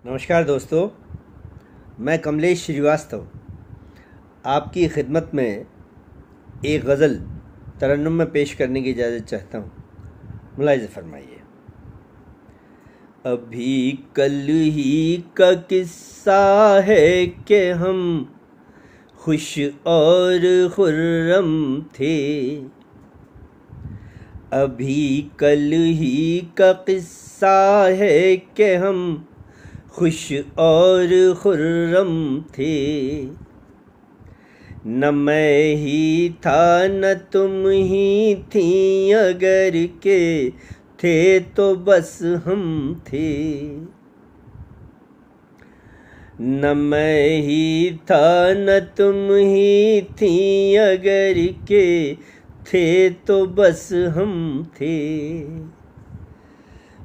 नमस्कार दोस्तों, मैं कमलेश श्रीवास्तव आपकी खिदमत में एक गज़ल तरन्नुम में पेश करने की इजाज़त चाहता हूँ। मुलाहिज़ा फरमाइए। अभी कल ही का किस्सा है कि हम खुश और खुर्रम थे। अभी कल ही का किस्सा है कि हम खुश और खुर्रम थे। न मैं ही था न तुम ही थी, अगर के थे तो बस हम थे। न मैं ही था न तुम ही थी, अगर के थे तो बस हम थे।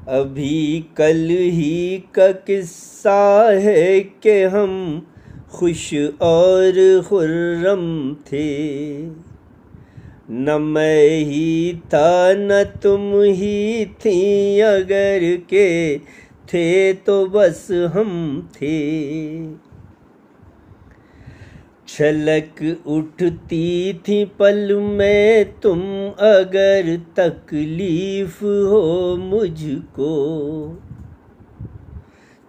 अभी कल ही का किस्सा है कि हम खुश और खुर्रम थे। न मैं ही था न तुम ही थी, अगर के थे तो बस हम थे। छलक उठती थी पल में तुम, अगर तकलीफ हो मुझको।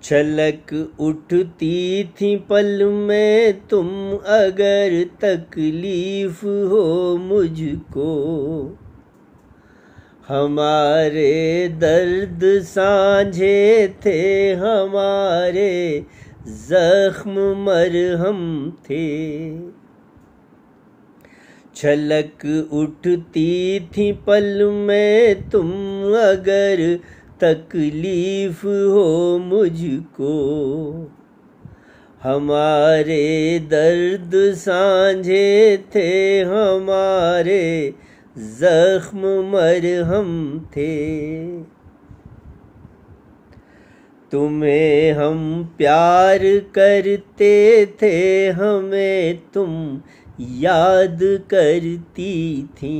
छलक उठती थी पल में तुम, अगर तकलीफ हो मुझको। हमारे दर्द साझे थे, हमारे जख्म मरहम थे। छलक उठती थी पल में तुम, अगर तकलीफ हो मुझको। हमारे दर्द साझे थे, हमारे जख्म मरहम थे। तुम्हें हम प्यार करते थे, हमें तुम याद करती थी।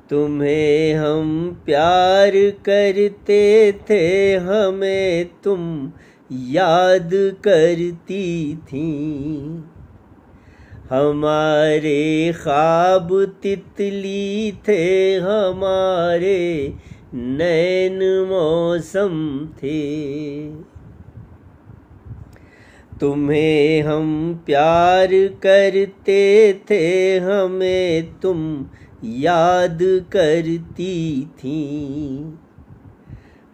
तुम्हें हम प्यार करते थे, हमें तुम याद करती थी। हमारे ख्वाब तितली थे, हमारे नैन मौसम थे। तुम्हें हम प्यार करते थे, हमें तुम याद करती थी।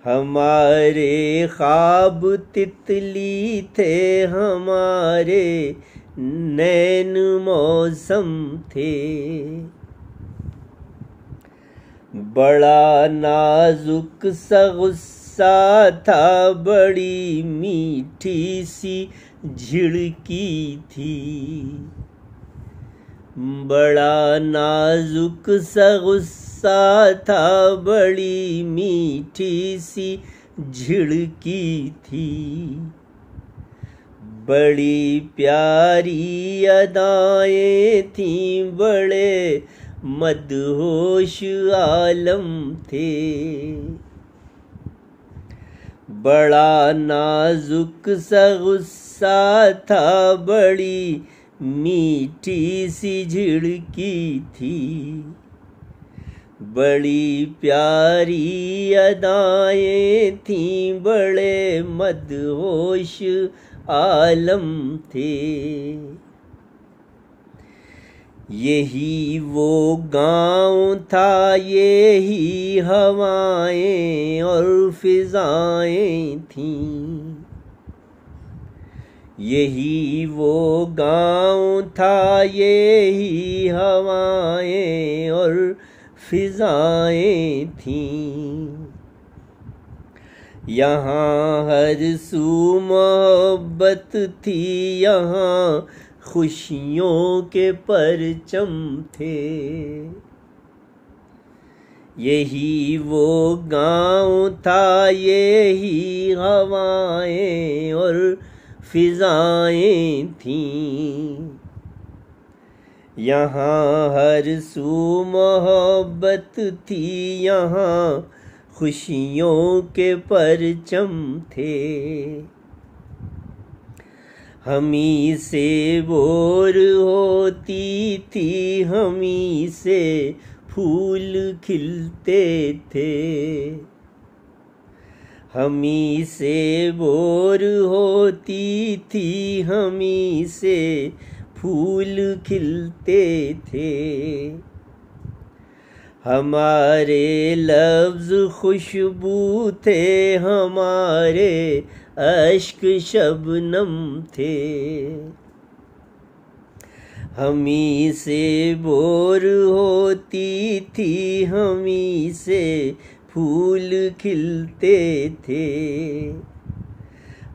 हमारे ख्वाब तितली थे, हमारे नैन मौसम थे। बड़ा नाजुक सा गुस्सा था, बड़ी मीठी सी झिड़की थी। बड़ा नाजुक सा गुस्सा था, बड़ी मीठी सी झिड़की थी। बड़ी प्यारी अदाएं थीं, बड़े मदहोश आलम थे। बड़ा नाजुक सा गुस्सा था, बड़ी मीठी सी झिड़की थी। बड़ी प्यारी अदाएं थीं, बड़े मदहोश आलम थे। यही वो गाँव था, यही हवाएं और फिजाएं थीं। यही वो गाँव था, यही हवाएं और फिजाएं थीं। यहाँ हर सू मोहब्बत थी, यहाँ खुशियों के परचम थे। यही वो गाँव था, यही हवाएं और फिजाएं थीं। यहाँ हर सू मोहब्बत थी, यहाँ खुशियों के परचम थे। हमी से बोर होती थी, हमी से फूल खिलते थे। हमी से बोर होती थी, हमी से फूल खिलते थे। हमारे लफ्ज़ खुशबू थे, हमारे अश्क शबनम थे। हमी से बोर होती थी, हमी से फूल खिलते थे।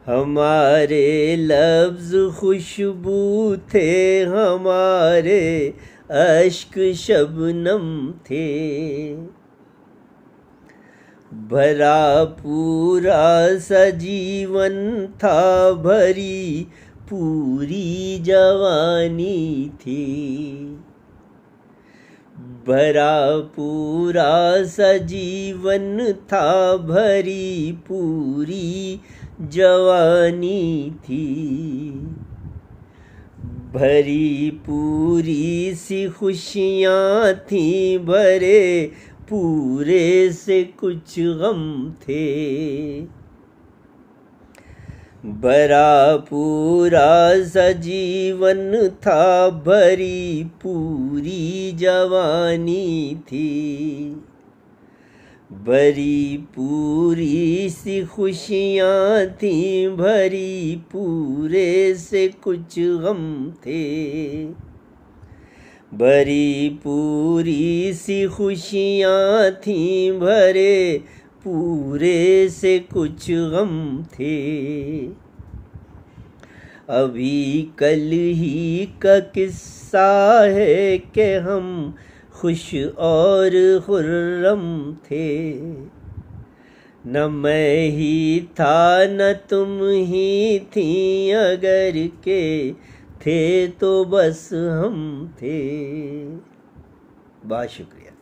हमारे लफ्ज़ खुशबू थे, हमारे अश्क शबनम थे। भरा पूरा सजीवन था, भरी पूरी जवानी थी। भरा पूरा सजीवन था, भरी पूरी जवानी थी। भरी पूरी सी खुशियाँ थीं, भरे पूरे से कुछ गम थे। भरा पूरा सजीवन था, भरी पूरी जवानी थी। भरी पूरी सी खुशियाँ थीं, भरी पूरे से कुछ गम थे। भरी पूरी सी खुशियाँ थीं, भरे पूरे से कुछ गम थे। अभी कल ही का किस्सा है कि हम खुश और खुर्रम थे। न मैं ही था न तुम ही थी, अगर के थे तो बस हम थे। बहुत शुक्रिया।